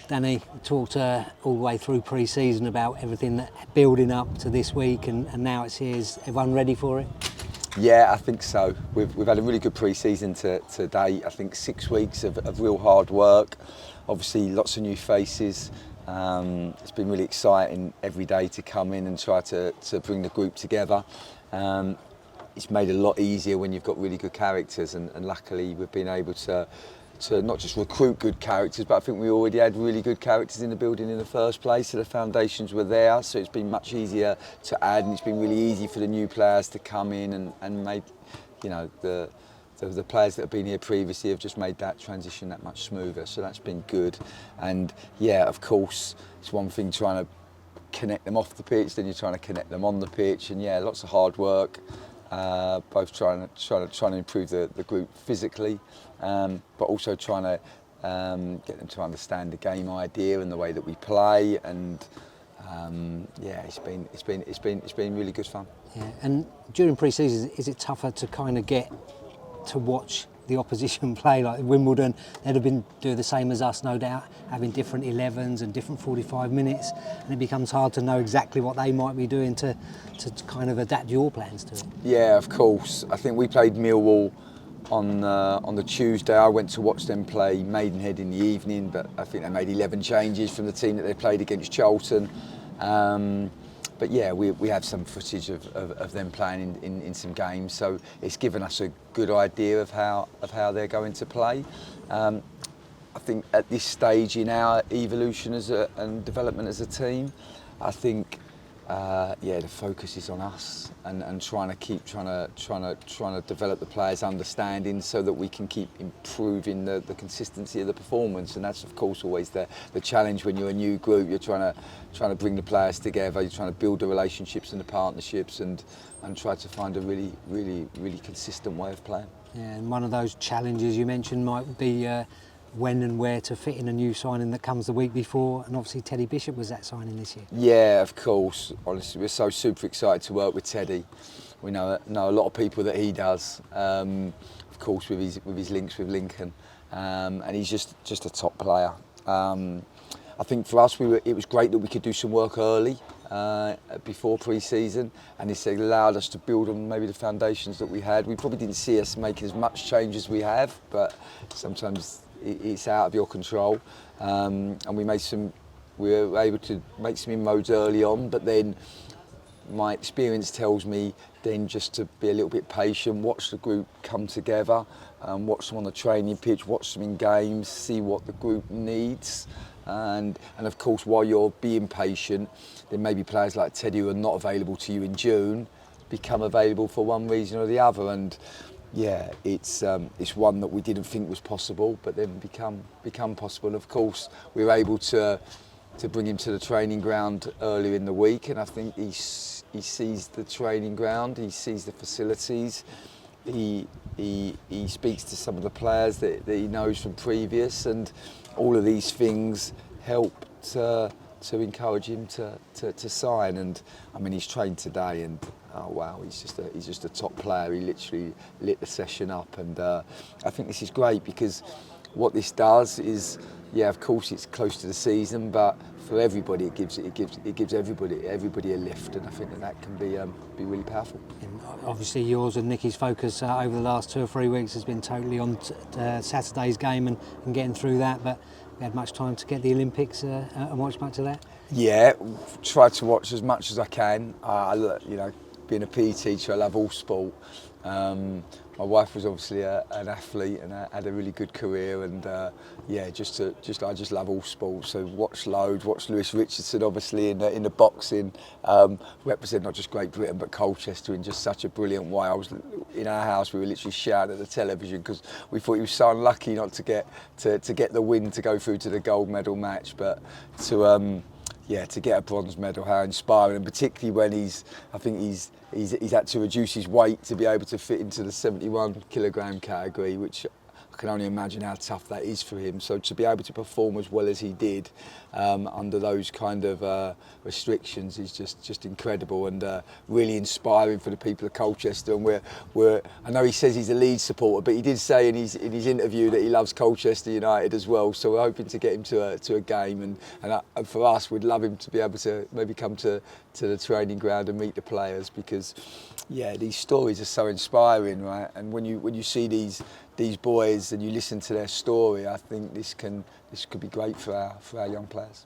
Danny, talked all the way through pre-season about everything that building up to this week, and now it's here. Is everyone ready for it? Yeah, I think so. We've had a really good pre-season to date. I think 6 weeks of real hard work. Obviously, lots of new faces. It's been really exciting every day to come in and try to bring the group together. It's made it a lot easier when you've got really good characters, and luckily we've been able to not just recruit good characters, but I think we already had really good characters in the building in the first place, so the foundations were there, so it's been much easier to add, and it's been really easy for the new players to come in and make, you know, the players that have been here previously have just made that transition that much smoother, so that's been good. And yeah, of course, it's one thing trying to connect them off the pitch, then you're trying to connect them on the pitch, and yeah, lots of hard work. Both trying to improve the group physically, but also trying to get them to understand the game idea and the way that we play. And yeah, it's been really good fun. Yeah, and during pre-season, is it tougher to kind of get to watch the opposition play? Like Wimbledon, they'd have been doing the same as us, no doubt, having different 11s and different 45 minutes, and it becomes hard to know exactly what they might be doing to kind of adapt your plans to it. Yeah, of course. I think we played Millwall on the Tuesday. I went to watch them play Maidenhead in the evening, but I think they made 11 changes from the team that they played against Charlton. But yeah, we have some footage of them playing in some games, so it's given us a good idea of how they're going to play. I think at this stage in our evolution and development as a team, I think yeah, the focus is on us and trying to develop the players' understanding so that we can keep improving the consistency of the performance. And that's of course always the challenge when you're a new group. You're trying to bring the players together. You're trying to build the relationships and the partnerships and try to find a really consistent way of playing. Yeah, and one of those challenges you mentioned might be when and where to fit in a new signing that comes the week before, and obviously Teddy Bishop was that signing this year. Yeah, of course. Honestly, we're so super excited to work with Teddy. We know a lot of people that he does, of course with his links with Lincoln, and he's just a top player. I think for us, it was great that we could do some work early before pre-season, and this allowed us to build on maybe the foundations that we had. We probably didn't see us making as much change as we have, but sometimes it's out of your control, and we were able to make some inroads early on, but then my experience tells me then just to be a little bit patient, watch the group come together, watch them on the training pitch, watch them in games, see what the group needs, and of course while you're being patient, then maybe players like Teddy who are not available to you in June become available for one reason or the other. And yeah, it's one that we didn't think was possible, but then become possible. And of course, we were able to bring him to the training ground earlier in the week, and I think he sees the training ground, he sees the facilities, he speaks to some of the players that he knows from previous, and all of these things help to encourage him to sign. And I mean, he's trained today, and oh wow, he's just a top player. He literally lit the session up, and I think this is great because what this does is, yeah, of course it's close to the season, but for everybody it gives everybody a lift, and I think that can be really powerful. And obviously yours and Nicky's focus over the last 2 or 3 weeks has been totally on Saturday's game and getting through that, but we had much time to get the Olympics and watch much of that. Yeah, try to watch as much as I can. You know, being a PE teacher, I love all sport. My wife was obviously an athlete and had a really good career, and yeah, I just love all sports. So watch Lewis Richardson obviously in the boxing, represent not just Great Britain but Colchester in just such a brilliant way. I was in our house, we were literally shouting at the television because we thought he was so unlucky not to get the win to go through to the gold medal match, but to get a bronze medal, how inspiring, and particularly when he's had to reduce his weight to be able to fit into the 71 kilogram category, which I can only imagine how tough that is for him. So to be able to perform as well as he did under those kind of restrictions is just incredible, and really inspiring for the people of Colchester. And I know he says he's a Leeds supporter, but he did say in his interview that he loves Colchester United as well. So we're hoping to get him to a game, and for us, we'd love him to be able to maybe come to the training ground and meet the players, because yeah, these stories are so inspiring, right? And when you see these boys and you listen to their story, I think this could be great for our young players.